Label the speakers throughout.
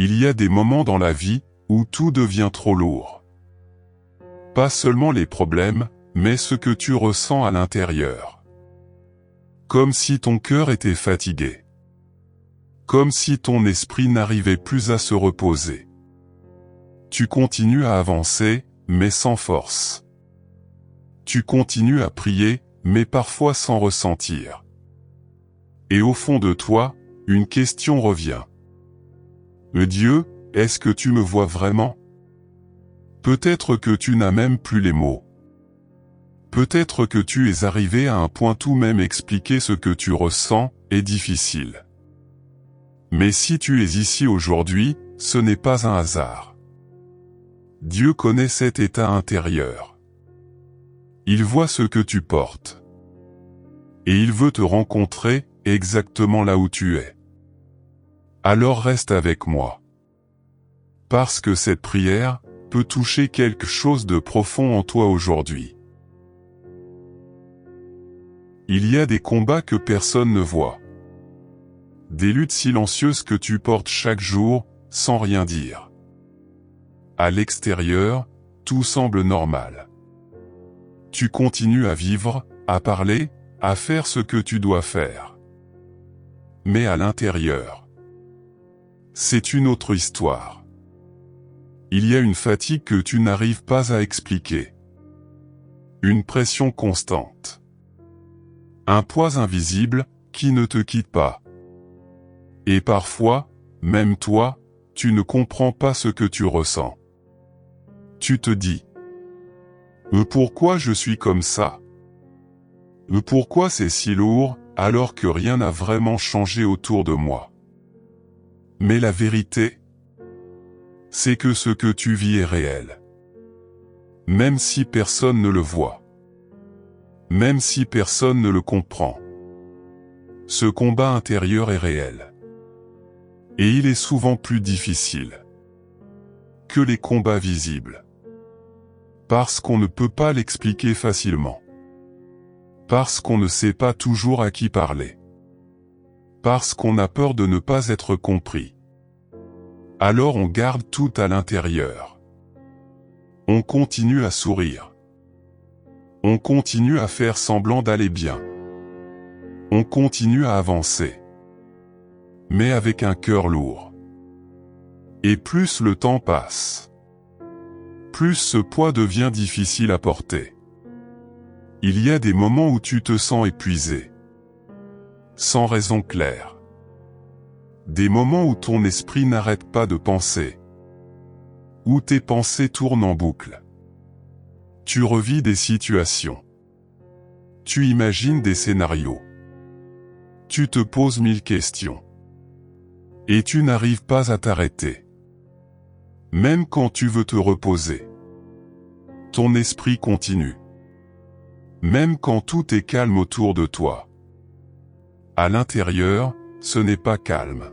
Speaker 1: Il y a des moments dans la vie où tout devient trop lourd. Pas seulement les problèmes, mais ce que tu ressens à l'intérieur. Comme si ton cœur était fatigué. Comme si ton esprit n'arrivait plus à se reposer. Tu continues à avancer, mais sans force. Tu continues à prier, mais parfois sans ressentir. Et au fond de toi, une question revient. Dieu, est-ce que tu me vois vraiment? Peut-être que tu n'as même plus les mots. Peut-être que tu es arrivé à un point où même expliquer ce que tu ressens est difficile. Mais si tu es ici aujourd'hui, ce n'est pas un hasard. Dieu connaît cet état intérieur. Il voit ce que tu portes. Et il veut te rencontrer exactement là où tu es. Alors reste avec moi. Parce que cette prière peut toucher quelque chose de profond en toi aujourd'hui. Il y a des combats que personne ne voit. Des luttes silencieuses que tu portes chaque jour, sans rien dire. À l'extérieur, tout semble normal. Tu continues à vivre, à parler, à faire ce que tu dois faire. Mais à l'intérieur, c'est une autre histoire. Il y a une fatigue que tu n'arrives pas à expliquer. Une pression constante. Un poids invisible qui ne te quitte pas. Et parfois, même toi, tu ne comprends pas ce que tu ressens. Tu te dis, pourquoi je suis comme ça? Pourquoi c'est si lourd, alors que rien n'a vraiment changé autour de moi? Mais la vérité, c'est que ce que tu vis est réel. Même si personne ne le voit. Même si personne ne le comprend. Ce combat intérieur est réel. Et il est souvent plus difficile que les combats visibles. Parce qu'on ne peut pas l'expliquer facilement. Parce qu'on ne sait pas toujours à qui parler. Parce qu'on a peur de ne pas être compris. Alors on garde tout à l'intérieur. On continue à sourire. On continue à faire semblant d'aller bien. On continue à avancer. Mais avec un cœur lourd. Et plus le temps passe, plus ce poids devient difficile à porter. Il y a des moments où tu te sens épuisé. Sans raison claire. Des moments où ton esprit n'arrête pas de penser. Où tes pensées tournent en boucle. Tu revis des situations. Tu imagines des scénarios. Tu te poses 1000 questions. Et tu n'arrives pas à t'arrêter. Même quand tu veux te reposer. Ton esprit continue. Même quand tout est calme autour de toi. À l'intérieur, ce n'est pas calme.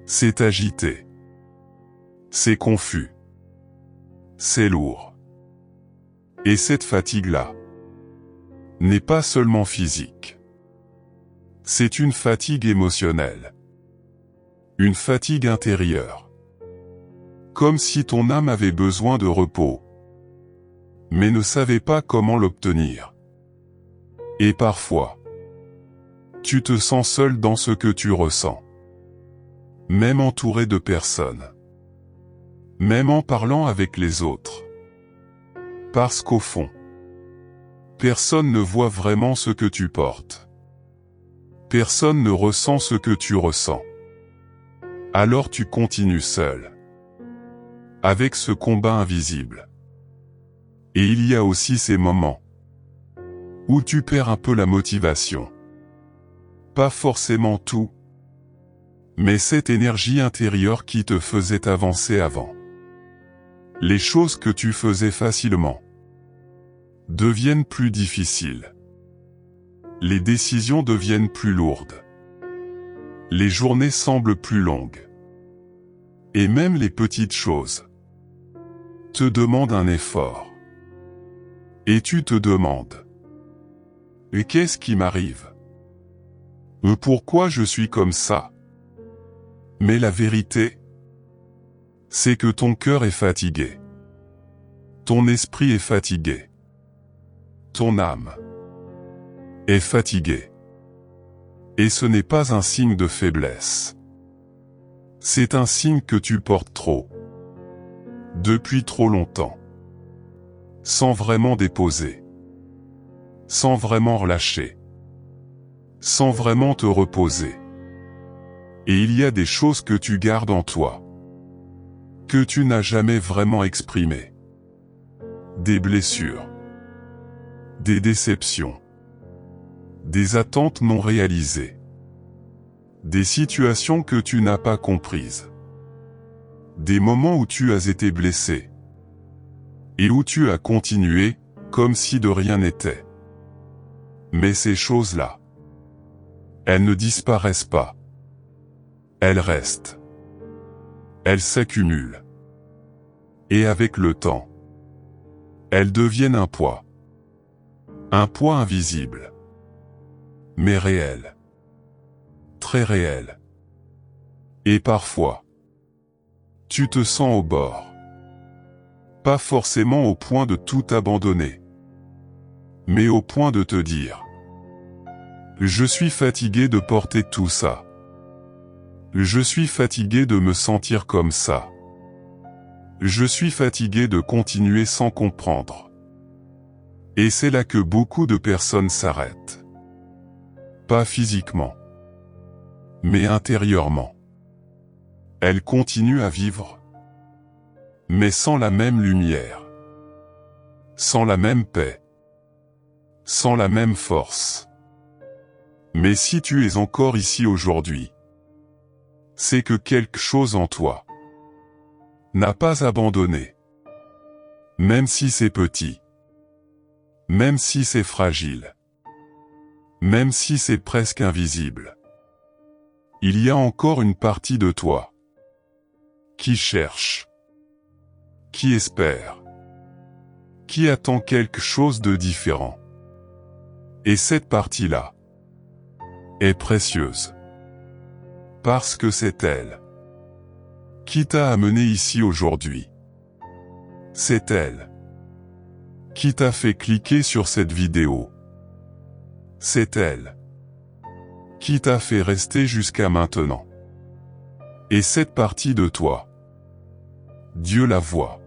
Speaker 1: C'est agité. C'est confus. C'est lourd. Et cette fatigue-là n'est pas seulement physique. C'est une fatigue émotionnelle. Une fatigue intérieure. Comme si ton âme avait besoin de repos. Mais ne savait pas comment l'obtenir. Et parfois, tu te sens seul dans ce que tu ressens. Même entouré de personnes. Même en parlant avec les autres. Parce qu'au fond, personne ne voit vraiment ce que tu portes. Personne ne ressent ce que tu ressens. Alors tu continues seul. Avec ce combat invisible. Et il y a aussi ces moments où tu perds un peu la motivation. Pas forcément tout, mais cette énergie intérieure qui te faisait avancer avant. Les choses que tu faisais facilement deviennent plus difficiles. Les décisions deviennent plus lourdes. Les journées semblent plus longues. Et même les petites choses te demandent un effort. Et tu te demandes, et qu'est-ce qui m'arrive? Pourquoi je suis comme ça? Mais la vérité, C'est que ton cœur est fatigué. Ton esprit est fatigué. Ton âme est fatiguée. Et ce n'est pas un signe de faiblesse. C'est un signe que tu portes trop. Depuis trop longtemps. Sans vraiment déposer. Sans vraiment relâcher. Sans vraiment te reposer. Et il y a des choses que tu gardes en toi. Que tu n'as jamais vraiment exprimées. Des blessures. Des déceptions. Des attentes non réalisées. Des situations que tu n'as pas comprises. Des moments où tu as été blessé. Et où tu as continué, comme si de rien n'était. Mais ces choses-là, elles ne disparaissent pas. Elles restent. Elles s'accumulent. Et avec le temps, elles deviennent un poids. Un poids invisible. Mais réel. Très réel. Et parfois, tu te sens au bord. Pas forcément au point de tout abandonner. Mais au point de te dire: je suis fatigué de porter tout ça. Je suis fatigué de me sentir comme ça. Je suis fatigué de continuer sans comprendre. Et c'est là que beaucoup de personnes s'arrêtent. Pas physiquement, mais intérieurement. Elles continuent à vivre, mais sans la même lumière, sans la même paix, sans la même force. Mais si tu es encore ici aujourd'hui, c'est que quelque chose en toi n'a pas abandonné. Même si c'est petit, même si c'est fragile, même si c'est presque invisible, il y a encore une partie de toi qui cherche, qui espère, qui attend quelque chose de différent. Et cette partie-là est précieuse. Parce que c'est elle qui t'a amené ici aujourd'hui. C'est elle qui t'a fait cliquer sur cette vidéo. C'est elle qui t'a fait rester jusqu'à maintenant. Et cette partie de toi, Dieu la voit.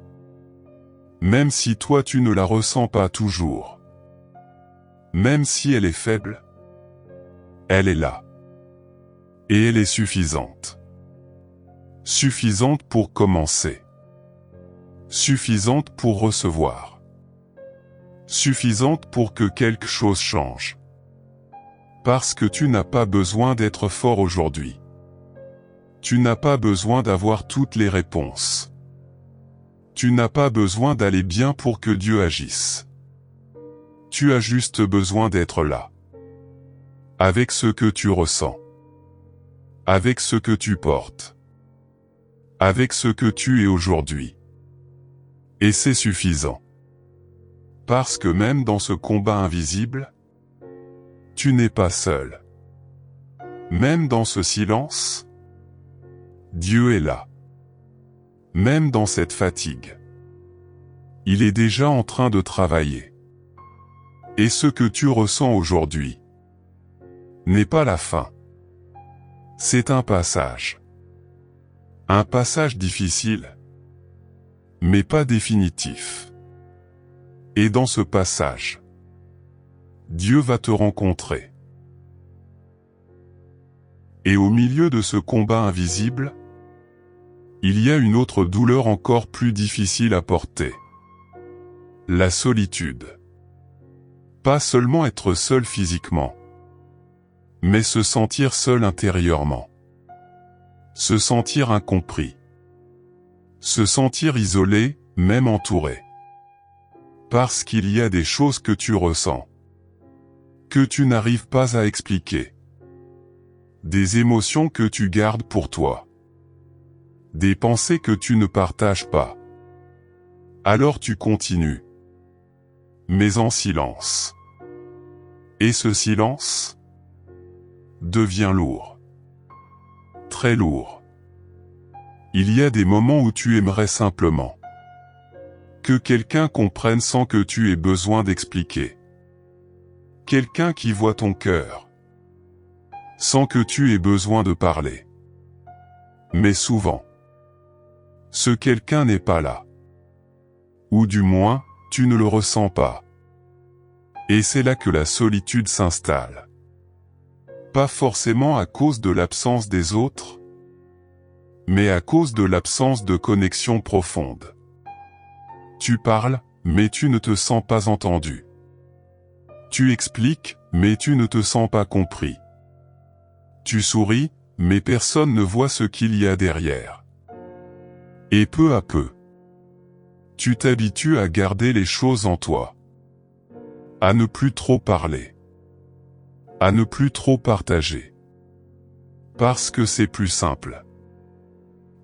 Speaker 1: Même si toi tu ne la ressens pas toujours. Même si elle est faible, elle est là. Et elle est suffisante. Suffisante pour commencer. Suffisante pour recevoir. Suffisante pour que quelque chose change. Parce que tu n'as pas besoin d'être fort aujourd'hui. Tu n'as pas besoin d'avoir toutes les réponses. Tu n'as pas besoin d'aller bien pour que Dieu agisse. Tu as juste besoin d'être là. Avec ce que tu ressens. Avec ce que tu portes. Avec ce que tu es aujourd'hui. Et c'est suffisant. Parce que même dans ce combat invisible, tu n'es pas seul. Même dans ce silence, Dieu est là. Même dans cette fatigue, il est déjà en train de travailler. Et ce que tu ressens aujourd'hui n'est pas la fin. C'est un passage. Un passage difficile, mais pas définitif. Et dans ce passage, Dieu va te rencontrer. Et au milieu de ce combat invisible, il y a une autre douleur encore plus difficile à porter. La solitude. Pas seulement être seul physiquement, mais se sentir seul intérieurement. Se sentir incompris. Se sentir isolé, même entouré. Parce qu'il y a des choses que tu ressens, que tu n'arrives pas à expliquer. Des émotions que tu gardes pour toi. Des pensées que tu ne partages pas. Alors tu continues. Mais en silence. Et ce silence devient lourd. Très lourd. Il y a des moments où tu aimerais simplement que quelqu'un comprenne sans que tu aies besoin d'expliquer. Quelqu'un qui voit ton cœur, sans que tu aies besoin de parler. Mais souvent, ce quelqu'un n'est pas là. Ou du moins, tu ne le ressens pas. Et c'est là que la solitude s'installe. Pas forcément à cause de l'absence des autres, mais à cause de l'absence de connexion profonde. Tu parles, mais tu ne te sens pas entendu. Tu expliques, mais tu ne te sens pas compris. Tu souris, mais personne ne voit ce qu'il y a derrière. Et peu à peu, tu t'habitues à garder les choses en toi. À ne plus trop parler. À ne plus trop partager. Parce que c'est plus simple.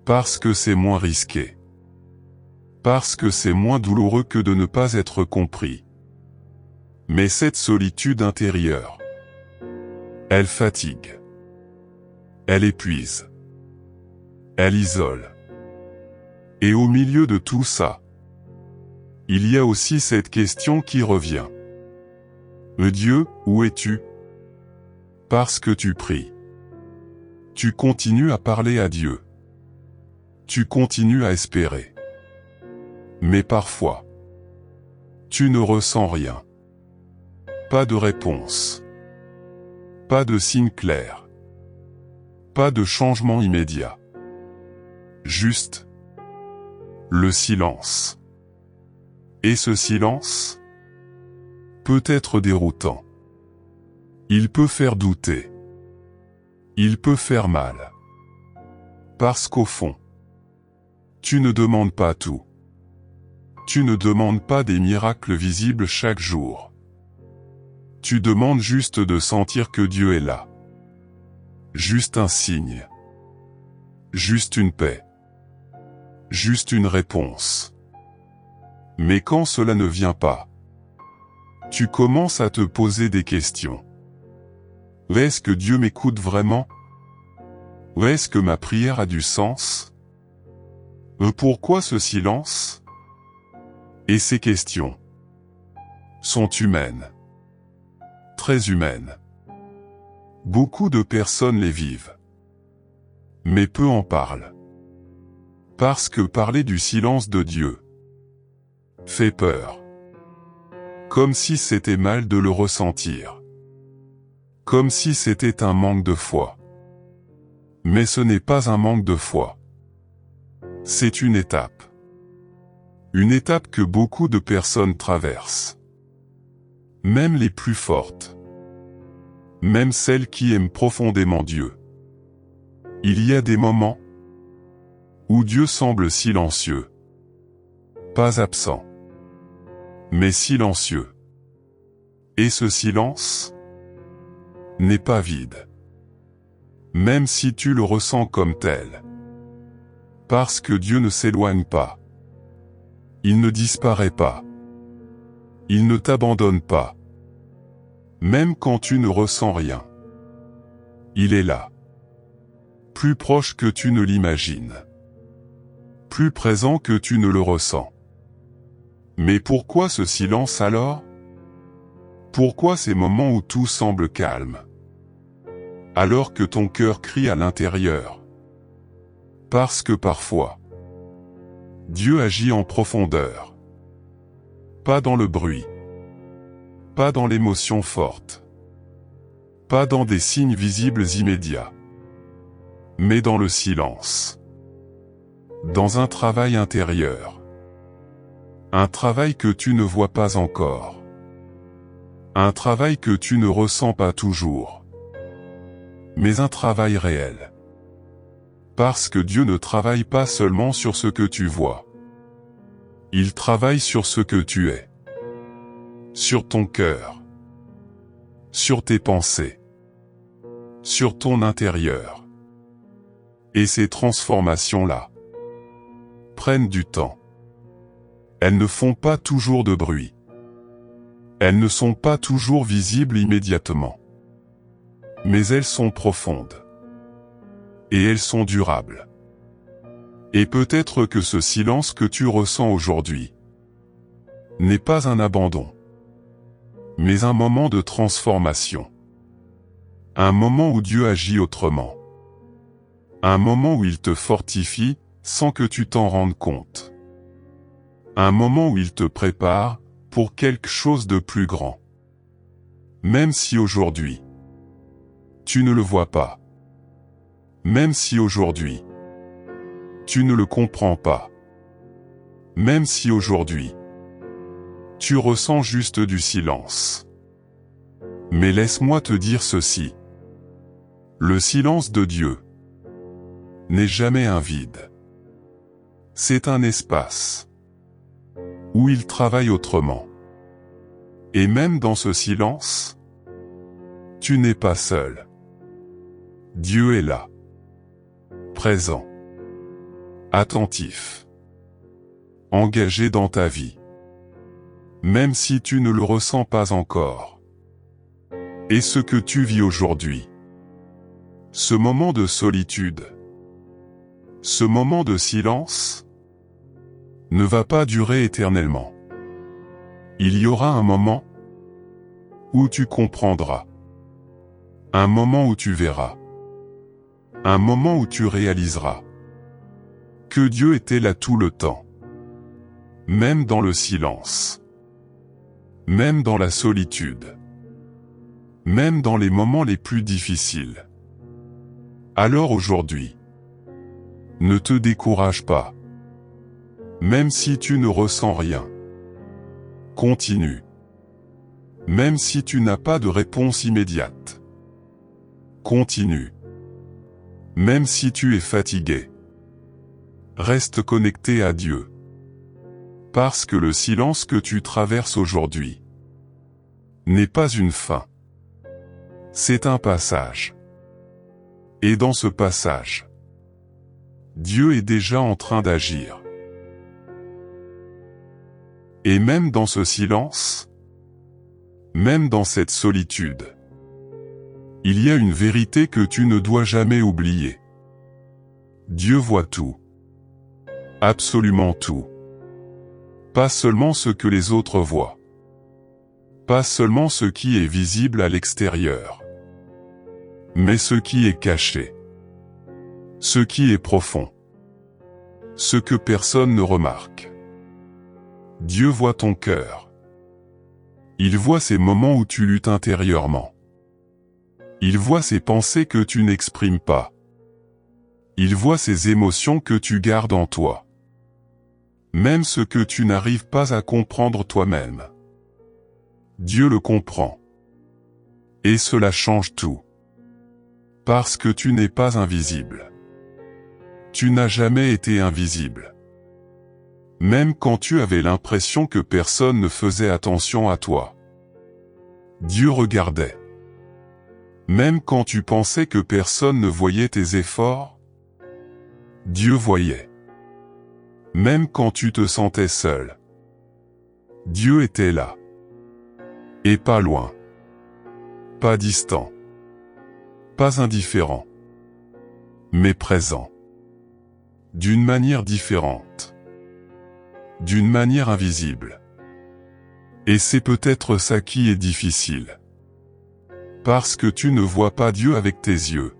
Speaker 1: Parce que c'est moins risqué. Parce que c'est moins douloureux que de ne pas être compris. Mais cette solitude intérieure, elle fatigue. Elle épuise. Elle isole. Et au milieu de tout ça, il y a aussi cette question qui revient. Dieu, où es-tu? Parce que tu pries. Tu continues à parler à Dieu. Tu continues à espérer. Mais parfois, tu ne ressens rien. Pas de réponse. Pas de signe clair. Pas de changement immédiat. Juste le silence. Et ce silence peut être déroutant. Il peut faire douter. Il peut faire mal. Parce qu'au fond, tu ne demandes pas tout. Tu ne demandes pas des miracles visibles chaque jour. Tu demandes juste de sentir que Dieu est là. Juste un signe. Juste une paix. Juste une réponse. Mais quand cela ne vient pas, tu commences à te poser des questions. Est-ce que Dieu m'écoute vraiment? Est-ce que ma prière a du sens? Pourquoi ce silence? Et ces questions sont humaines. Très humaines. Beaucoup de personnes les vivent. Mais peu en parlent. Parce que parler du silence de Dieu fait peur. Comme si c'était mal de le ressentir. Comme si c'était un manque de foi. Mais ce n'est pas un manque de foi. C'est une étape. Une étape que beaucoup de personnes traversent. Même les plus fortes. Même celles qui aiment profondément Dieu. Il y a des moments où Dieu semble silencieux. Pas absent. Mais silencieux. Et ce silence n'est pas vide. Même si tu le ressens comme tel. Parce que Dieu ne s'éloigne pas. Il ne disparaît pas. Il ne t'abandonne pas. Même quand tu ne ressens rien. Il est là. Plus proche que tu ne l'imagines. Plus présent que tu ne le ressens. Mais pourquoi ce silence alors? Pourquoi ces moments où tout semble calme? Alors que ton cœur crie à l'intérieur. Parce que parfois, Dieu agit en profondeur. Pas dans le bruit. Pas dans l'émotion forte. Pas dans des signes visibles immédiats. Mais dans le silence. Dans un travail intérieur. Un travail que tu ne vois pas encore. Un travail que tu ne ressens pas toujours. Mais un travail réel. Parce que Dieu ne travaille pas seulement sur ce que tu vois. Il travaille sur ce que tu es. Sur ton cœur. Sur tes pensées. Sur ton intérieur. Et ces transformations-là prennent du temps. Elles ne font pas toujours de bruit. Elles ne sont pas toujours visibles immédiatement. Mais elles sont profondes. Et elles sont durables. Et peut-être que ce silence que tu ressens aujourd'hui n'est pas un abandon, mais un moment de transformation. Un moment où Dieu agit autrement. Un moment où il te fortifie sans que tu t'en rendes compte. Un moment où il te prépare pour quelque chose de plus grand. Même si aujourd'hui, tu ne le vois pas. Même si aujourd'hui, tu ne le comprends pas. Même si aujourd'hui, tu ressens juste du silence. Mais laisse-moi te dire ceci. Le silence de Dieu n'est jamais un vide. C'est un espace où il travaille autrement. Et même dans ce silence, tu n'es pas seul. Dieu est là, présent, attentif, engagé dans ta vie, même si tu ne le ressens pas encore. Et ce que tu vis aujourd'hui, ce moment de solitude, ce moment de silence, ne va pas durer éternellement. Il y aura un moment où tu comprendras, un moment où tu verras, un moment où tu réaliseras que Dieu était là tout le temps, même dans le silence, même dans la solitude, même dans les moments les plus difficiles. Alors aujourd'hui, ne te décourage pas, même si tu ne ressens rien. Continue, même si tu n'as pas de réponse immédiate. Continue, même si tu es fatigué. Reste connecté à Dieu. Parce que le silence que tu traverses aujourd'hui n'est pas une fin. C'est un passage. Et dans ce passage, Dieu est déjà en train d'agir. Et même dans ce silence, même dans cette solitude, il y a une vérité que tu ne dois jamais oublier. Dieu voit tout. Absolument tout. Pas seulement ce que les autres voient. Pas seulement ce qui est visible à l'extérieur. Mais ce qui est caché. Ce qui est profond. Ce que personne ne remarque. Dieu voit ton cœur. Il voit ces moments où tu luttes intérieurement. Il voit ces pensées que tu n'exprimes pas. Il voit ces émotions que tu gardes en toi. Même ce que tu n'arrives pas à comprendre toi-même. Dieu le comprend. Et cela change tout. Parce que tu n'es pas invisible. Tu n'as jamais été invisible. Même quand tu avais l'impression que personne ne faisait attention à toi. Dieu regardait. Même quand tu pensais que personne ne voyait tes efforts, Dieu voyait. Même quand tu te sentais seul, Dieu était là. Et pas loin. Pas distant. Pas indifférent. Mais présent. D'une manière différente. D'une manière invisible. Et c'est peut-être ça qui est difficile. Parce que tu ne vois pas Dieu avec tes yeux.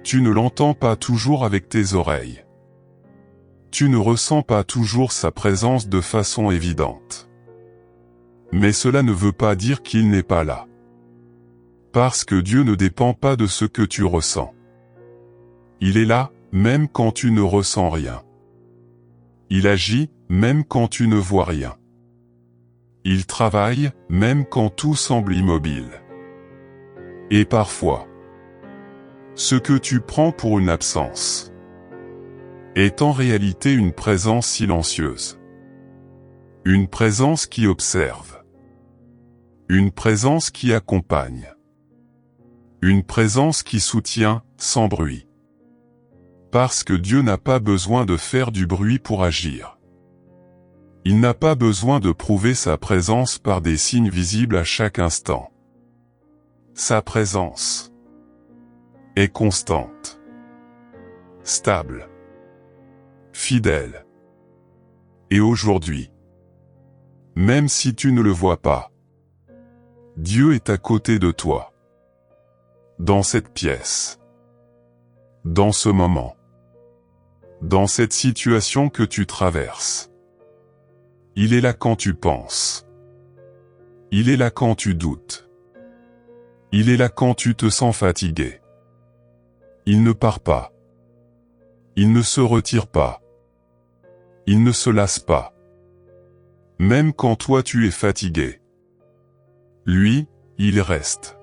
Speaker 1: Tu ne l'entends pas toujours avec tes oreilles. Tu ne ressens pas toujours sa présence de façon évidente. Mais cela ne veut pas dire qu'il n'est pas là. Parce que Dieu ne dépend pas de ce que tu ressens. Il est là, même quand tu ne ressens rien. Il agit, même quand tu ne vois rien. Il travaille, même quand tout semble immobile. Et parfois, ce que tu prends pour une absence est en réalité une présence silencieuse. Une présence qui observe. Une présence qui accompagne. Une présence qui soutient, sans bruit. Parce que Dieu n'a pas besoin de faire du bruit pour agir. Il n'a pas besoin de prouver sa présence par des signes visibles à chaque instant. Sa présence est constante, stable, fidèle. Et aujourd'hui, même si tu ne le vois pas, Dieu est à côté de toi. Dans cette pièce. Dans ce moment. Dans cette situation que tu traverses. Il est là quand tu penses. Il est là quand tu doutes. Il est là quand tu te sens fatigué. Il ne part pas. Il ne se retire pas. Il ne se lasse pas. Même quand toi tu es fatigué. Lui, il reste.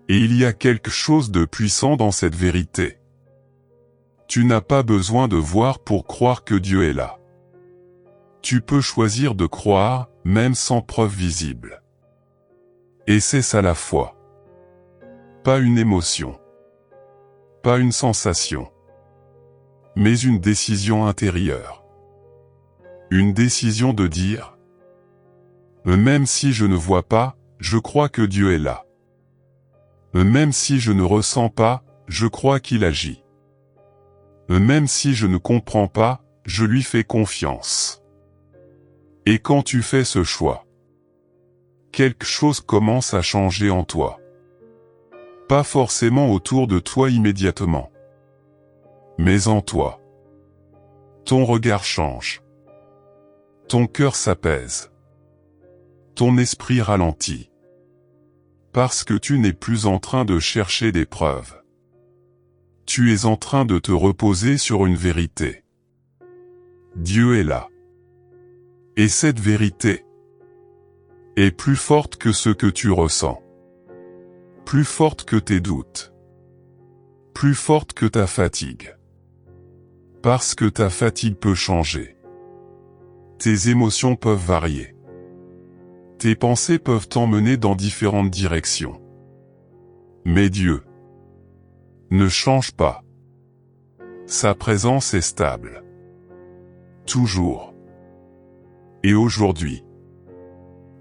Speaker 1: Et il y a quelque chose de puissant dans cette vérité. Tu n'as pas besoin de voir pour croire que Dieu est là. Tu peux choisir de croire, même sans preuve visible. Et c'est ça la foi. Pas une émotion. Pas une sensation. Mais une décision intérieure. Une décision de dire, même si je ne vois pas, je crois que Dieu est là. Même si je ne ressens pas, je crois qu'il agit. Même si je ne comprends pas, je lui fais confiance. Et quand tu fais ce choix, quelque chose commence à changer en toi. Pas forcément autour de toi immédiatement, mais en toi. Ton regard change. Ton cœur s'apaise. Ton esprit ralentit. Parce que tu n'es plus en train de chercher des preuves. Tu es en train de te reposer sur une vérité. Dieu est là. Et cette vérité est plus forte que ce que tu ressens. Plus forte que tes doutes. Plus forte que ta fatigue. Parce que ta fatigue peut changer. Tes émotions peuvent varier. Tes pensées peuvent t'emmener dans différentes directions. Mais Dieu ne change pas. Sa présence est stable. Toujours. Et aujourd'hui,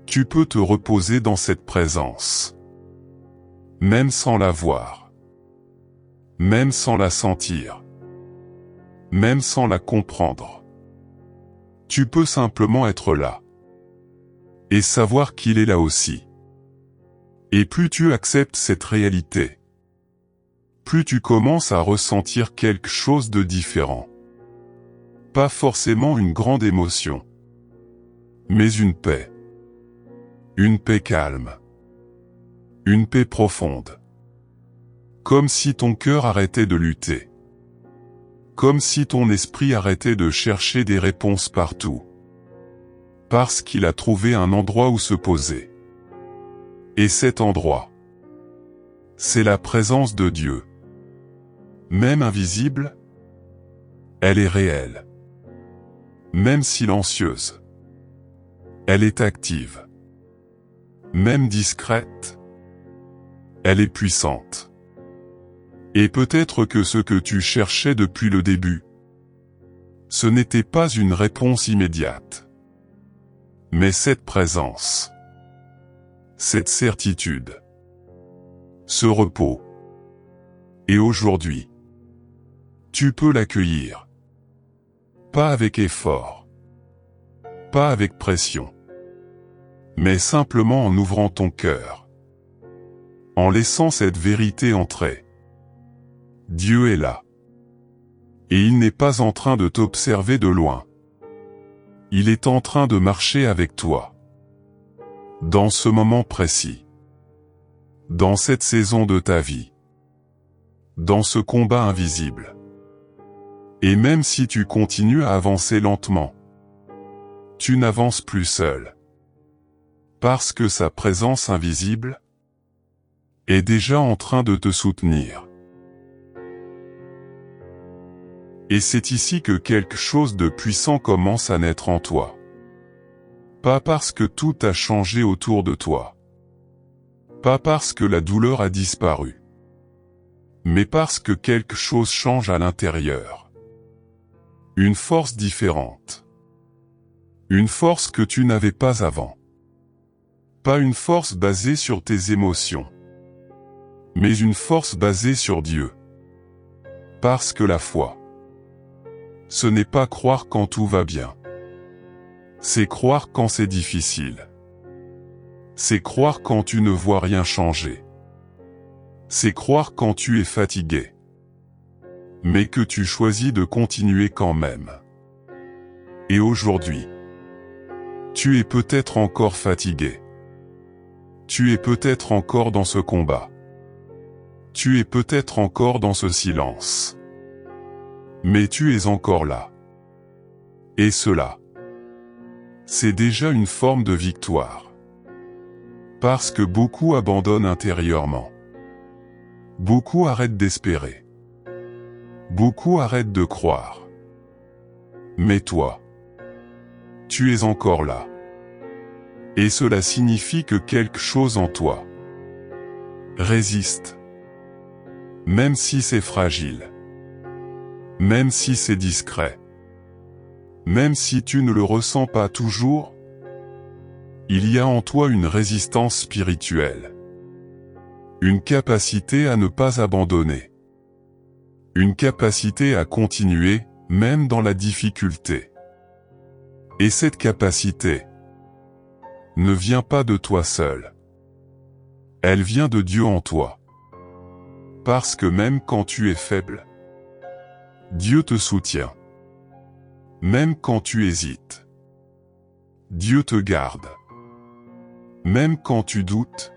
Speaker 1: tu peux te reposer dans cette présence. Même sans la voir. Même sans la sentir. Même sans la comprendre. Tu peux simplement être là. Et savoir qu'il est là aussi. Et plus tu acceptes cette réalité, plus tu commences à ressentir quelque chose de différent. Pas forcément une grande émotion, mais une paix. Une paix calme. Une paix profonde. Comme si ton cœur arrêtait de lutter. Comme si ton esprit arrêtait de chercher des réponses partout. Parce qu'il a trouvé un endroit où se poser. Et cet endroit, c'est la présence de Dieu. Même invisible, elle est réelle. Même silencieuse, elle est active. Même discrète, elle est puissante. Et peut-être que ce que tu cherchais depuis le début, ce n'était pas une réponse immédiate. Mais cette présence, cette certitude, ce repos, et aujourd'hui, tu peux l'accueillir. Pas avec effort, pas avec pression, mais simplement en ouvrant ton cœur, en laissant cette vérité entrer. Dieu est là. Et il n'est pas en train de t'observer de loin. Il est en train de marcher avec toi. Dans ce moment précis. Dans cette saison de ta vie. Dans ce combat invisible. Et même si tu continues à avancer lentement, tu n'avances plus seul. Parce que sa présence invisible est déjà en train de te soutenir. Et c'est ici que quelque chose de puissant commence à naître en toi. Pas parce que tout a changé autour de toi. Pas parce que la douleur a disparu. Mais parce que quelque chose change à l'intérieur. Une force différente. Une force que tu n'avais pas avant. Pas une force basée sur tes émotions. Mais une force basée sur Dieu. Parce que la foi, Ce n'est pas croire quand tout va bien. C'est croire quand c'est difficile. C'est croire quand tu ne vois rien changer. C'est croire quand tu es fatigué. Mais que tu choisis de continuer quand même. Et aujourd'hui, tu es peut-être encore fatigué. Tu es peut-être encore dans ce combat. Tu es peut-être encore dans ce silence. Mais tu es encore là. Et cela, c'est déjà une forme de victoire. Parce que beaucoup abandonnent intérieurement. Beaucoup arrêtent d'espérer. Beaucoup arrêtent de croire. Mais toi, tu es encore là. Et cela signifie que quelque chose en toi résiste. Même si c'est fragile. Même si c'est discret. Même si tu ne le ressens pas toujours, il y a en toi une résistance spirituelle. Une capacité à ne pas abandonner. Une capacité à continuer, même dans la difficulté. Et cette capacité ne vient pas de toi seul. Elle vient de Dieu en toi. Parce que même quand tu es faible, Dieu te soutient. Même quand tu hésites, Dieu te garde. Même quand tu doutes,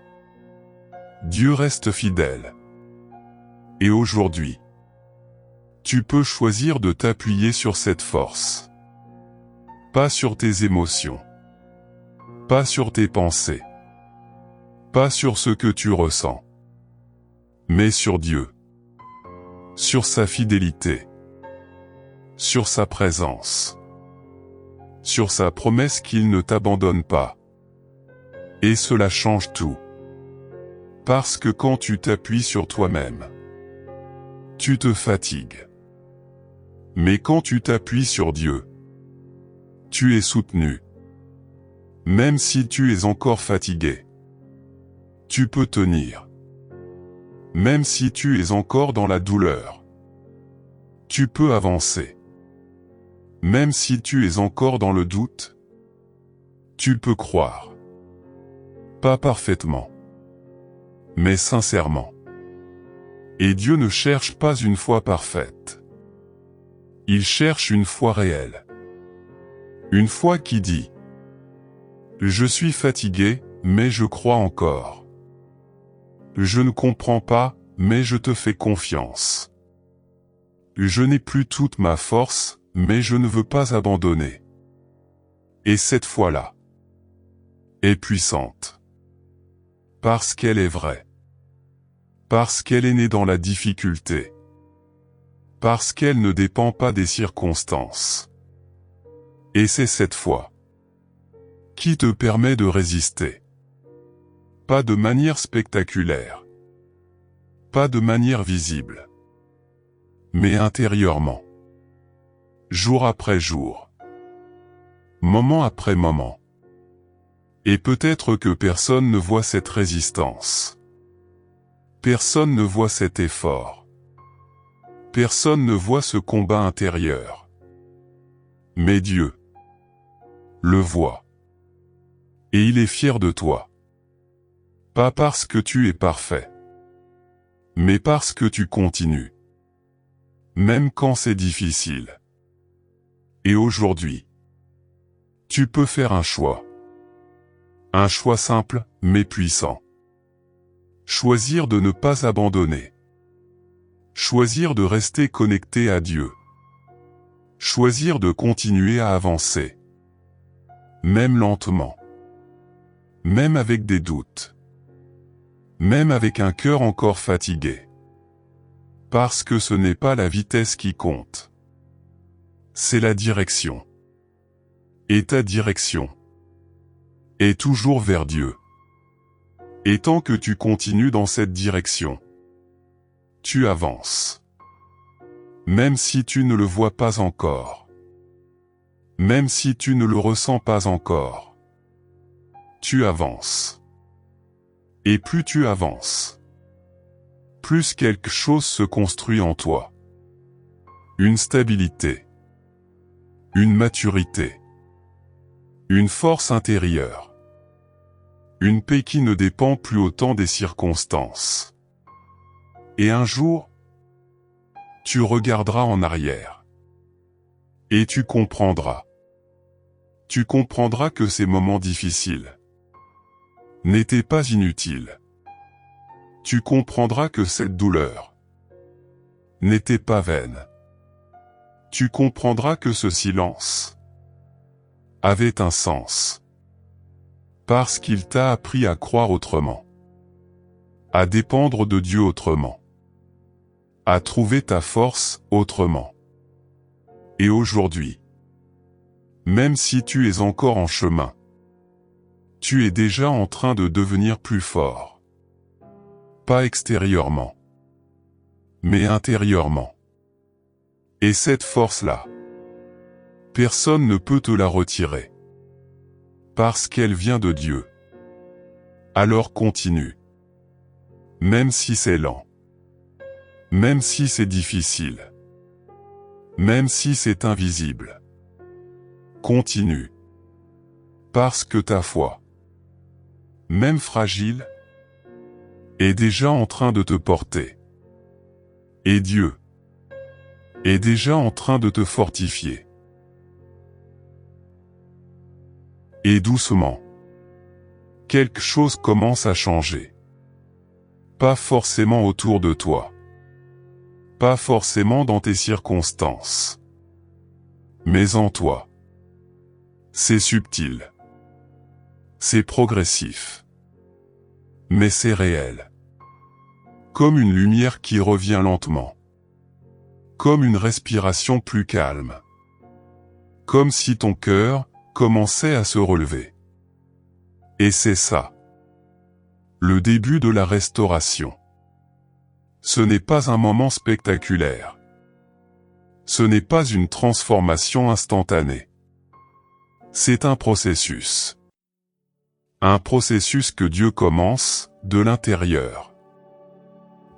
Speaker 1: Dieu reste fidèle. Et aujourd'hui, tu peux choisir de t'appuyer sur cette force. Pas sur tes émotions. Pas sur tes pensées. Pas sur ce que tu ressens. Mais sur Dieu. Sur sa fidélité. Sur sa présence. Sur sa promesse qu'il ne t'abandonne pas. Et cela change tout. Parce que quand tu t'appuies sur toi-même, tu te fatigues. Mais quand tu t'appuies sur Dieu, tu es soutenu. Même si tu es encore fatigué, tu peux tenir. Même si tu es encore dans la douleur, tu peux avancer. Même si tu es encore dans le doute, tu peux croire. Pas parfaitement, mais sincèrement. Et Dieu ne cherche pas une foi parfaite. Il cherche une foi réelle. Une foi qui dit « Je suis fatigué, mais je crois encore. Je ne comprends pas, mais je te fais confiance. Je n'ai plus toute ma force, mais je ne veux pas abandonner. » Et cette foi-là est puissante. Parce qu'elle est vraie. Parce qu'elle est née dans la difficulté. Parce qu'elle ne dépend pas des circonstances. Et c'est cette foi qui te permet de résister. Pas de manière spectaculaire. Pas de manière visible. Mais intérieurement. Jour après jour. Moment après moment. Et peut-être que personne ne voit cette résistance. Personne ne voit cet effort. Personne ne voit ce combat intérieur. Mais Dieu le voit. Et il est fier de toi. Pas parce que tu es parfait, mais parce que tu continues. Même quand c'est difficile. Et aujourd'hui, tu peux faire un choix. Un choix simple, mais puissant. Choisir de ne pas abandonner. Choisir de rester connecté à Dieu. Choisir de continuer à avancer. Même lentement. Même avec des doutes. Même avec un cœur encore fatigué. Parce que ce n'est pas la vitesse qui compte. C'est la direction. Et ta direction est toujours vers Dieu. Et tant que tu continues dans cette direction, tu avances. Même si tu ne le vois pas encore. Même si tu ne le ressens pas encore. Tu avances. Et plus tu avances, plus quelque chose se construit en toi. Une stabilité. une maturité, une force intérieure, une paix qui ne dépend plus autant des circonstances. Et un jour, tu regarderas en arrière. Et tu comprendras. Tu comprendras que ces moments difficiles n'étaient pas inutiles. Tu comprendras que cette douleur n'était pas vaine. Tu comprendras que ce silence avait un sens. Parce qu'il t'a appris à croire autrement, à dépendre de Dieu autrement, à trouver ta force autrement. Et aujourd'hui, même si tu es encore en chemin, tu es déjà en train de devenir plus fort. Pas extérieurement, mais intérieurement. Et cette force-là, personne ne peut te la retirer. Parce qu'elle vient de Dieu. Alors continue. Même si c'est lent. Même si c'est difficile. Même si c'est invisible. Continue. Parce que ta foi, même fragile, est déjà en train de te porter. Et Dieu est déjà en train de te fortifier. Et doucement, quelque chose commence à changer. Pas forcément autour de toi. Pas forcément dans tes circonstances. Mais en toi. C'est subtil. C'est progressif. Mais c'est réel. Comme une lumière qui revient lentement. Comme une respiration plus calme. Comme si ton cœur commençait à se relever. Et c'est ça. Le début de la restauration. Ce n'est pas un moment spectaculaire. Ce n'est pas une transformation instantanée. C'est un processus. Un processus que Dieu commence, de l'intérieur.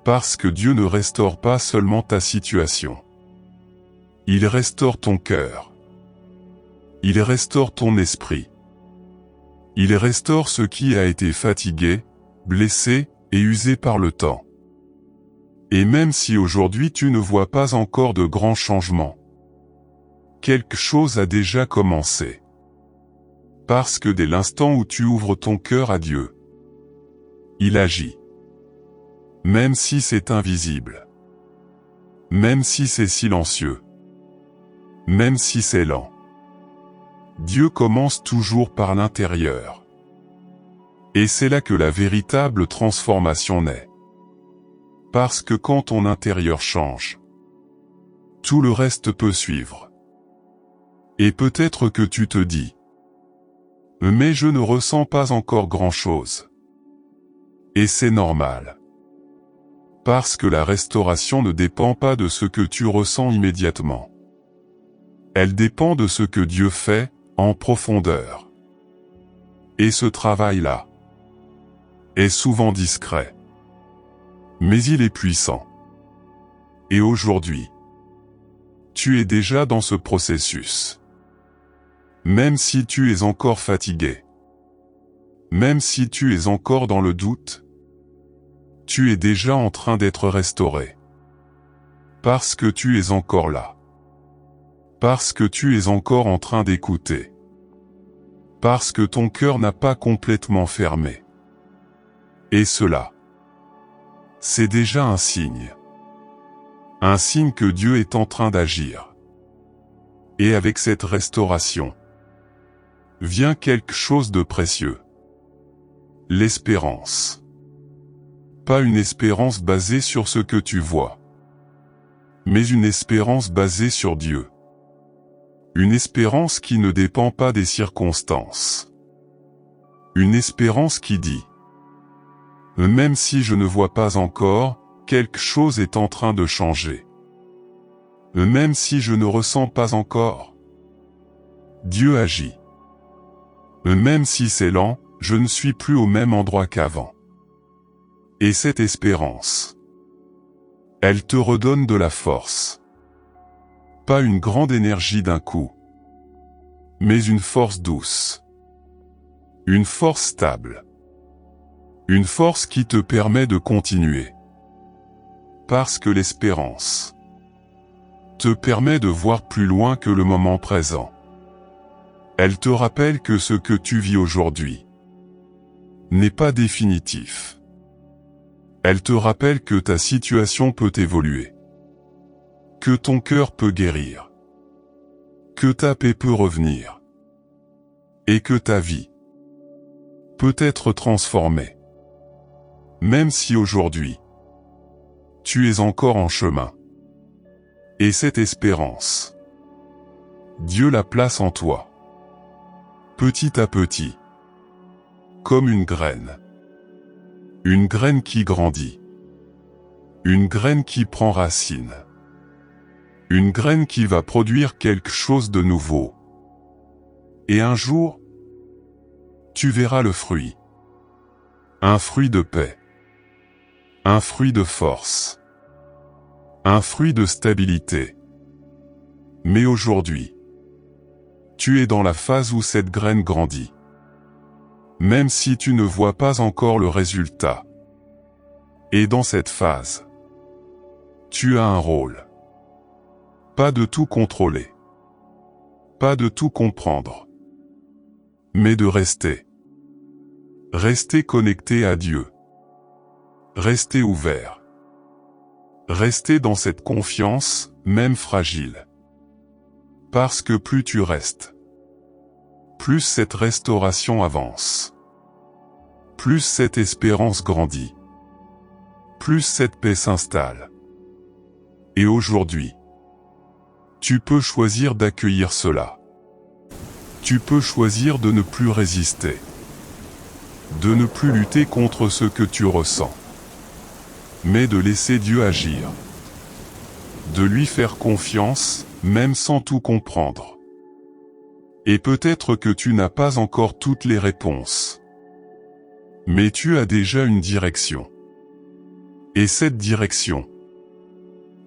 Speaker 1: Parce que Dieu ne restaure pas seulement ta situation. Il restaure ton cœur. Il restaure ton esprit. Il restaure ce qui a été fatigué, blessé et usé par le temps. Et même si aujourd'hui tu ne vois pas encore de grands changements, quelque chose a déjà commencé. Parce que dès l'instant où tu ouvres ton cœur à Dieu, il agit. Même si c'est invisible. Même si c'est silencieux. Même si c'est lent. Dieu commence toujours par l'intérieur. Et c'est là que la véritable transformation naît. Parce que quand ton intérieur change, tout le reste peut suivre. Et peut-être que tu te dis, mais je ne ressens pas encore grand-chose. Et c'est normal. Parce que la restauration ne dépend pas de ce que tu ressens immédiatement. Elle dépend de ce que Dieu fait, en profondeur. Et ce travail-là est souvent discret. Mais il est puissant. Et aujourd'hui, tu es déjà dans ce processus. Même si tu es encore fatigué. Même si tu es encore dans le doute. Tu es déjà en train d'être restauré. Parce que tu es encore là. Parce que tu es encore en train d'écouter. Parce que ton cœur n'a pas complètement fermé. Et cela, c'est déjà un signe. Un signe que Dieu est en train d'agir. Et avec cette restauration, vient quelque chose de précieux. L'espérance. Pas une espérance basée sur ce que tu vois, mais une espérance basée sur Dieu. Une espérance qui ne dépend pas des circonstances. Une espérance qui dit, même si je ne vois pas encore, quelque chose est en train de changer. Même si je ne ressens pas encore, Dieu agit. Même si c'est lent, je ne suis plus au même endroit qu'avant. Et cette espérance, elle te redonne de la force. Pas une grande énergie d'un coup, mais une force douce. Une force stable. Une force qui te permet de continuer. Parce que l'espérance te permet de voir plus loin que le moment présent. Elle te rappelle que ce que tu vis aujourd'hui n'est pas définitif. Elle te rappelle que ta situation peut évoluer, que ton cœur peut guérir, que ta paix peut revenir, et que ta vie peut être transformée. Même si aujourd'hui, tu es encore en chemin. Et cette espérance, Dieu la place en toi. Petit à petit. Comme une graine. Une graine qui grandit. Une graine qui prend racine. Une graine qui va produire quelque chose de nouveau. Et un jour, tu verras le fruit. Un fruit de paix. Un fruit de force. Un fruit de stabilité. Mais aujourd'hui, tu es dans la phase où cette graine grandit. Même si tu ne vois pas encore le résultat. Et dans cette phase, tu as un rôle. Pas de tout contrôler. Pas de tout comprendre. Mais de rester. Rester connecté à Dieu. Rester ouvert. Rester dans cette confiance, même fragile. Parce que plus tu restes, plus cette restauration avance. Plus cette espérance grandit. Plus cette paix s'installe. Et aujourd'hui, tu peux choisir d'accueillir cela. Tu peux choisir de ne plus résister. De ne plus lutter contre ce que tu ressens. Mais de laisser Dieu agir. De lui faire confiance, même sans tout comprendre. Et peut-être que tu n'as pas encore toutes les réponses. Mais tu as déjà une direction. Et cette direction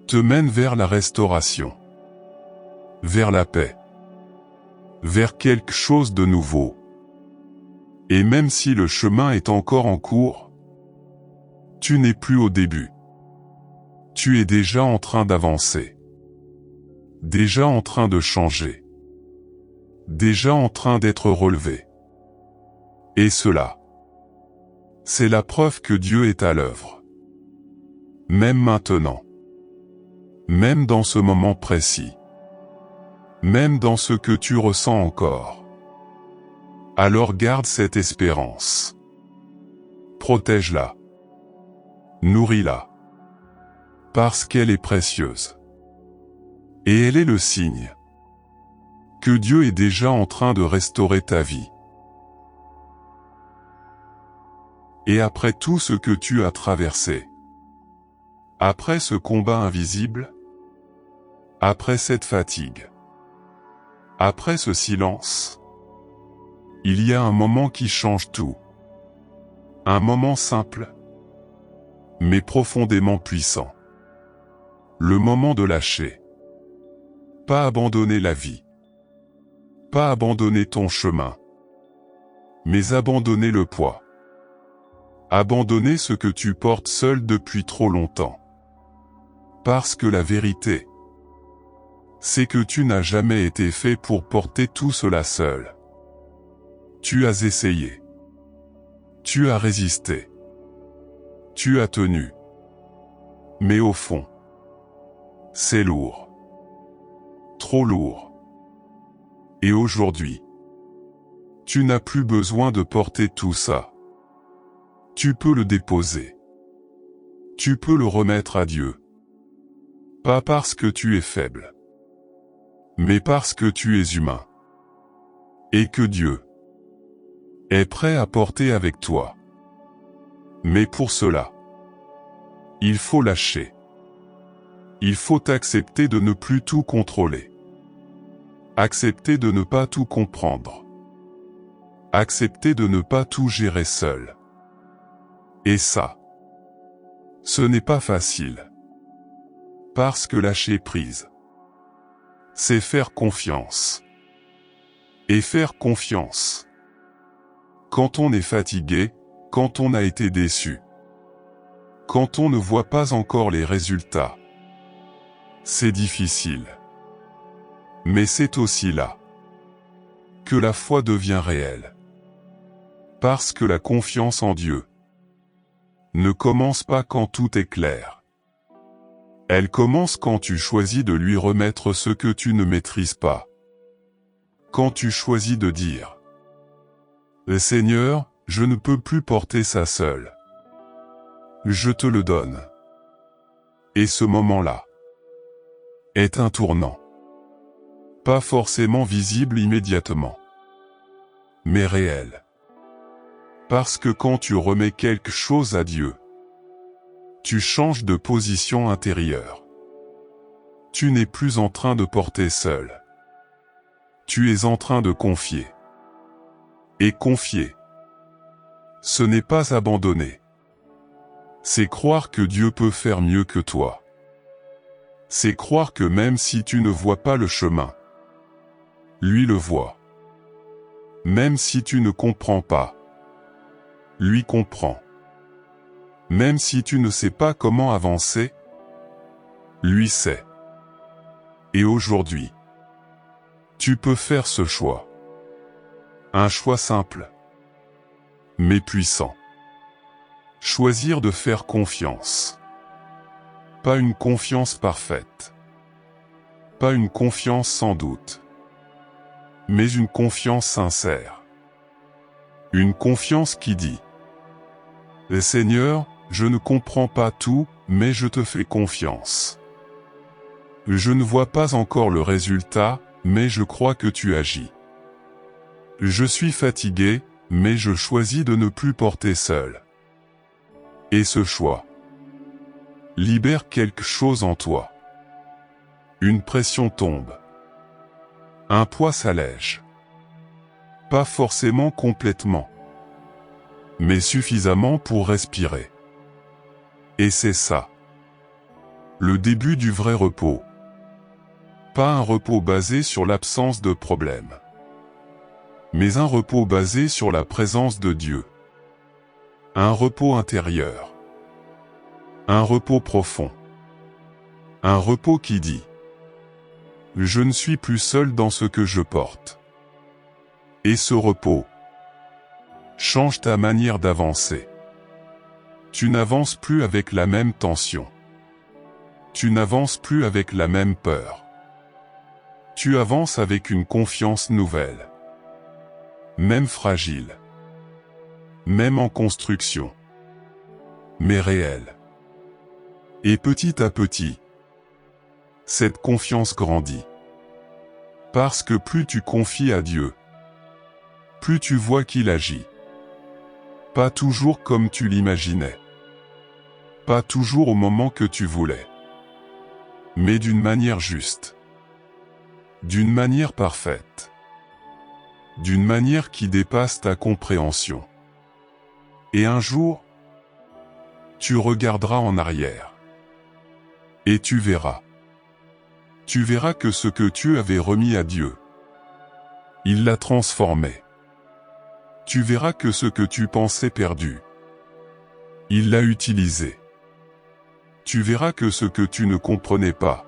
Speaker 1: te mène vers la restauration. Vers la paix. Vers quelque chose de nouveau. Et même si le chemin est encore en cours, tu n'es plus au début. Tu es déjà en train d'avancer. Déjà en train de changer. Déjà en train d'être relevé. Et cela, c'est la preuve que Dieu est à l'œuvre. Même maintenant. Même dans ce moment précis. Même dans ce que tu ressens encore. Alors garde cette espérance. Protège-la. Nourris-la. Parce qu'elle est précieuse. Et elle est le signe que Dieu est déjà en train de restaurer ta vie. Et après tout ce que tu as traversé, après ce combat invisible, après cette fatigue, après ce silence, il y a un moment qui change tout. Un moment simple, mais profondément puissant. Le moment de lâcher. Pas abandonner la vie. Pas abandonner ton chemin. Mais abandonner le poids. Abandonner ce que tu portes seul depuis trop longtemps. Parce que la vérité, c'est que tu n'as jamais été fait pour porter tout cela seul. Tu as essayé. Tu as résisté. Tu as tenu. Mais au fond, c'est lourd. Trop lourd. Et aujourd'hui, tu n'as plus besoin de porter tout ça. Tu peux le déposer. Tu peux le remettre à Dieu. Pas parce que tu es faible, mais parce que tu es humain. Et que Dieu est prêt à porter avec toi. Mais pour cela, il faut lâcher. Il faut accepter de ne plus tout contrôler. Accepter de ne pas tout comprendre. Accepter de ne pas tout gérer seul. Et ça, ce n'est pas facile. Parce que lâcher prise, c'est faire confiance. Et faire confiance. Quand on est fatigué, quand on a été déçu, quand on ne voit pas encore les résultats, c'est difficile. Mais c'est aussi là que la foi devient réelle. Parce que la confiance en Dieu ne commence pas quand tout est clair. Elle commence quand tu choisis de lui remettre ce que tu ne maîtrises pas. Quand tu choisis de dire « Seigneur, je ne peux plus porter ça seul. Je te le donne. » Et ce moment-là est un tournant. Pas forcément visible immédiatement, mais réel. Parce que quand tu remets quelque chose à Dieu, tu changes de position intérieure. Tu n'es plus en train de porter seul. Tu es en train de confier. Et confier, ce n'est pas abandonner. C'est croire que Dieu peut faire mieux que toi. C'est croire que même si tu ne vois pas le chemin, lui le voit. Même si tu ne comprends pas, lui comprend. Même si tu ne sais pas comment avancer, lui sait. Et aujourd'hui, tu peux faire ce choix. Un choix simple, mais puissant. Choisir de faire confiance. Pas une confiance parfaite. Pas une confiance sans doute. Mais une confiance sincère. Une confiance qui dit « Seigneur, je ne comprends pas tout, mais je te fais confiance. Je ne vois pas encore le résultat, mais je crois que tu agis. Je suis fatigué, mais je choisis de ne plus porter seul. » Et ce choix libère quelque chose en toi. Une pression tombe. Un poids s'allège. Pas forcément complètement, mais suffisamment pour respirer. Et c'est ça, le début du vrai repos. Pas un repos basé sur l'absence de problème, mais un repos basé sur la présence de Dieu. Un repos intérieur. Un repos profond. Un repos qui dit « Je ne suis plus seul dans ce que je porte. » Et ce repos change ta manière d'avancer. Tu n'avances plus avec la même tension. Tu n'avances plus avec la même peur. Tu avances avec une confiance nouvelle. Même fragile. Même en construction. Mais réelle. Et petit à petit, cette confiance grandit. Parce que plus tu confies à Dieu, plus tu vois qu'il agit. Pas toujours comme tu l'imaginais. Pas toujours au moment que tu voulais. Mais d'une manière juste. D'une manière parfaite. D'une manière qui dépasse ta compréhension. Et un jour, tu regarderas en arrière. Et tu verras. Tu verras que ce que tu avais remis à Dieu, il l'a transformé. Tu verras que ce que tu pensais perdu, il l'a utilisé. Tu verras que ce que tu ne comprenais pas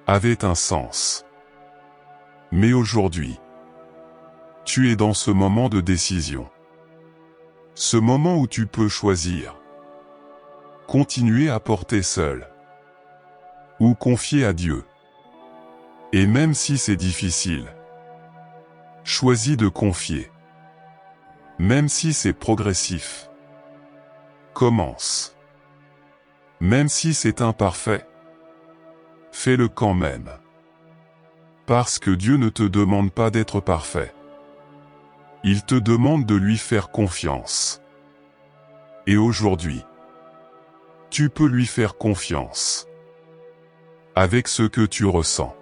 Speaker 1: avait un sens. Mais aujourd'hui, tu es dans ce moment de décision. Ce moment où tu peux choisir. Continuer à porter seul. Ou confier à Dieu. Et même si c'est difficile, choisis de confier. Même si c'est progressif. Commence. Même si c'est imparfait, fais-le quand même. Parce que Dieu ne te demande pas d'être parfait. Il te demande de lui faire confiance. Et aujourd'hui, tu peux lui faire confiance. Avec ce que tu ressens.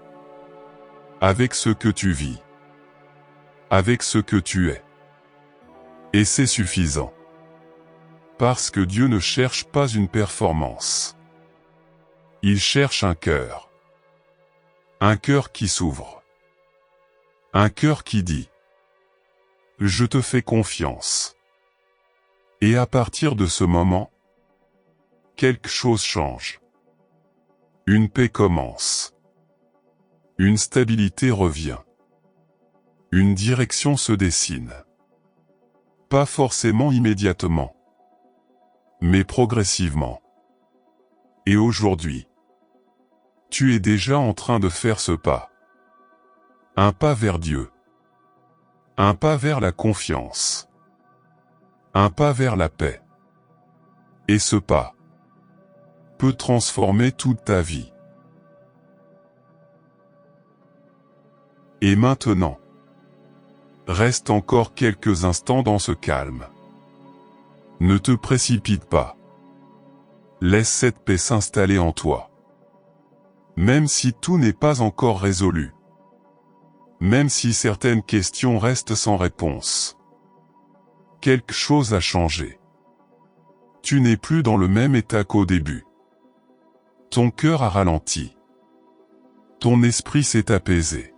Speaker 1: Avec ce que tu vis. Avec ce que tu es. Et c'est suffisant. Parce que Dieu ne cherche pas une performance. Il cherche un cœur. Un cœur qui s'ouvre. Un cœur qui dit « Je te fais confiance ». Et à partir de ce moment, quelque chose change. Une paix commence. Une stabilité revient. Une direction se dessine. Pas forcément immédiatement, mais progressivement. Et aujourd'hui, tu es déjà en train de faire ce pas. Un pas vers Dieu. Un pas vers la confiance. Un pas vers la paix. Et ce pas peut transformer toute ta vie. Et maintenant, reste encore quelques instants dans ce calme. Ne te précipite pas. Laisse cette paix s'installer en toi. Même si tout n'est pas encore résolu. Même si certaines questions restent sans réponse. Quelque chose a changé. Tu n'es plus dans le même état qu'au début. Ton cœur a ralenti. Ton esprit s'est apaisé.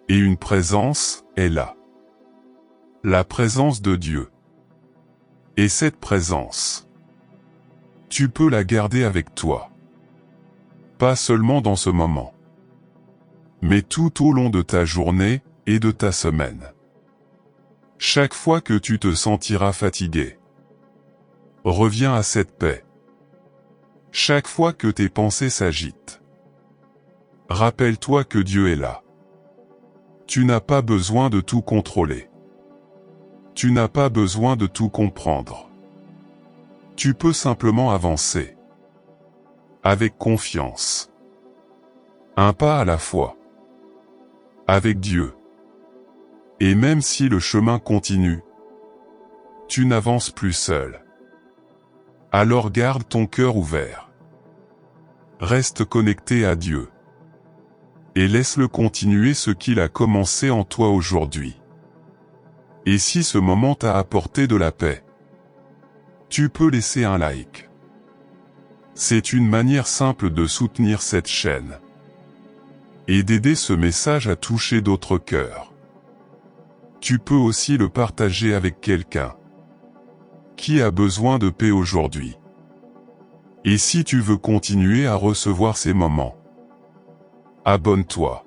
Speaker 1: Et une présence est là. La présence de Dieu. Et cette présence, tu peux la garder avec toi. Pas seulement dans ce moment, mais tout au long de ta journée et de ta semaine. Chaque fois que tu te sentiras fatigué, reviens à cette paix. Chaque fois que tes pensées s'agitent, rappelle-toi que Dieu est là. Tu n'as pas besoin de tout contrôler. Tu n'as pas besoin de tout comprendre. Tu peux simplement avancer. Avec confiance. Un pas à la fois. Avec Dieu. Et même si le chemin continue, tu n'avances plus seul. Alors garde ton cœur ouvert. Reste connecté à Dieu. Et laisse-le continuer ce qu'il a commencé en toi aujourd'hui. Et si ce moment t'a apporté de la paix, tu peux laisser un like. C'est une manière simple de soutenir cette chaîne. Et d'aider ce message à toucher d'autres cœurs. Tu peux aussi le partager avec quelqu'un qui a besoin de paix aujourd'hui. Et si tu veux continuer à recevoir ces moments, abonne-toi.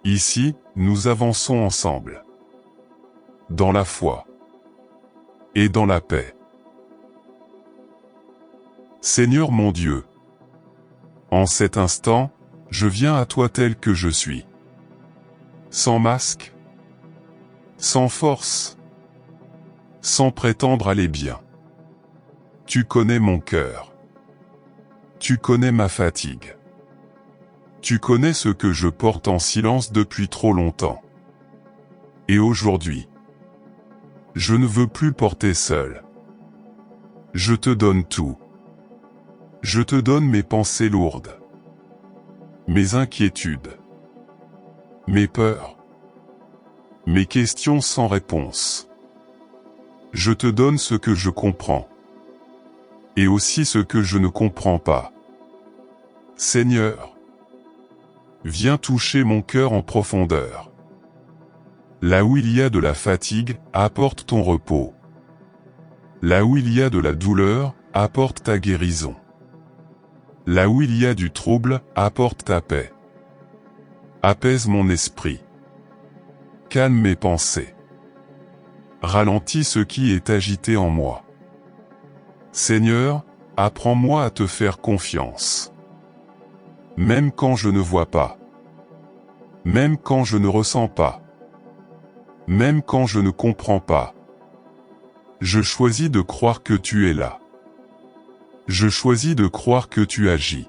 Speaker 1: Ici, nous avançons ensemble. Dans la foi. Et dans la paix. Seigneur mon Dieu. En cet instant, je viens à toi tel que je suis. Sans masque. Sans force. Sans prétendre aller bien. Tu connais mon cœur. Tu connais ma fatigue. Tu connais ce que je porte en silence depuis trop longtemps. Et aujourd'hui, je ne veux plus porter seul. Je te donne tout. Je te donne mes pensées lourdes. Mes inquiétudes. Mes peurs. Mes questions sans réponse. Je te donne ce que je comprends. Et aussi ce que je ne comprends pas. Seigneur, viens toucher mon cœur en profondeur. Là où il y a de la fatigue, apporte ton repos. Là où il y a de la douleur, apporte ta guérison. Là où il y a du trouble, apporte ta paix. Apaise mon esprit. Calme mes pensées. Ralentis ce qui est agité en moi. Seigneur, apprends-moi à te faire confiance. Même quand je ne vois pas. Même quand je ne ressens pas. Même quand je ne comprends pas. Je choisis de croire que tu es là. Je choisis de croire que tu agis.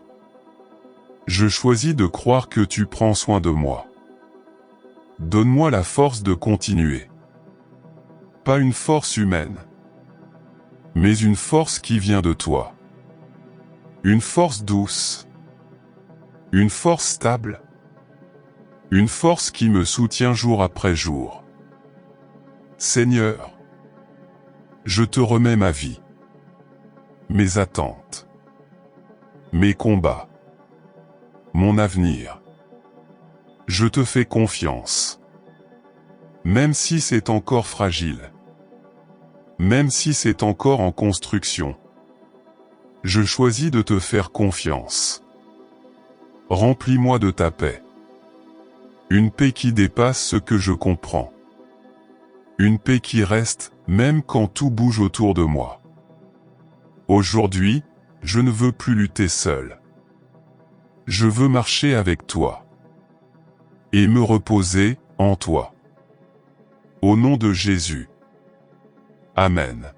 Speaker 1: Je choisis de croire que tu prends soin de moi. Donne-moi la force de continuer. Pas une force humaine, mais une force qui vient de toi. Une force douce. Une force stable. Une force qui me soutient jour après jour. Seigneur, je te remets ma vie. Mes attentes. Mes combats. Mon avenir. Je te fais confiance. Même si c'est encore fragile. Même si c'est encore en construction. Je choisis de te faire confiance. Remplis-moi de ta paix. Une paix qui dépasse ce que je comprends. Une paix qui reste, même quand tout bouge autour de moi. Aujourd'hui, je ne veux plus lutter seul. Je veux marcher avec toi. Et me reposer en toi. Au nom de Jésus. Amen.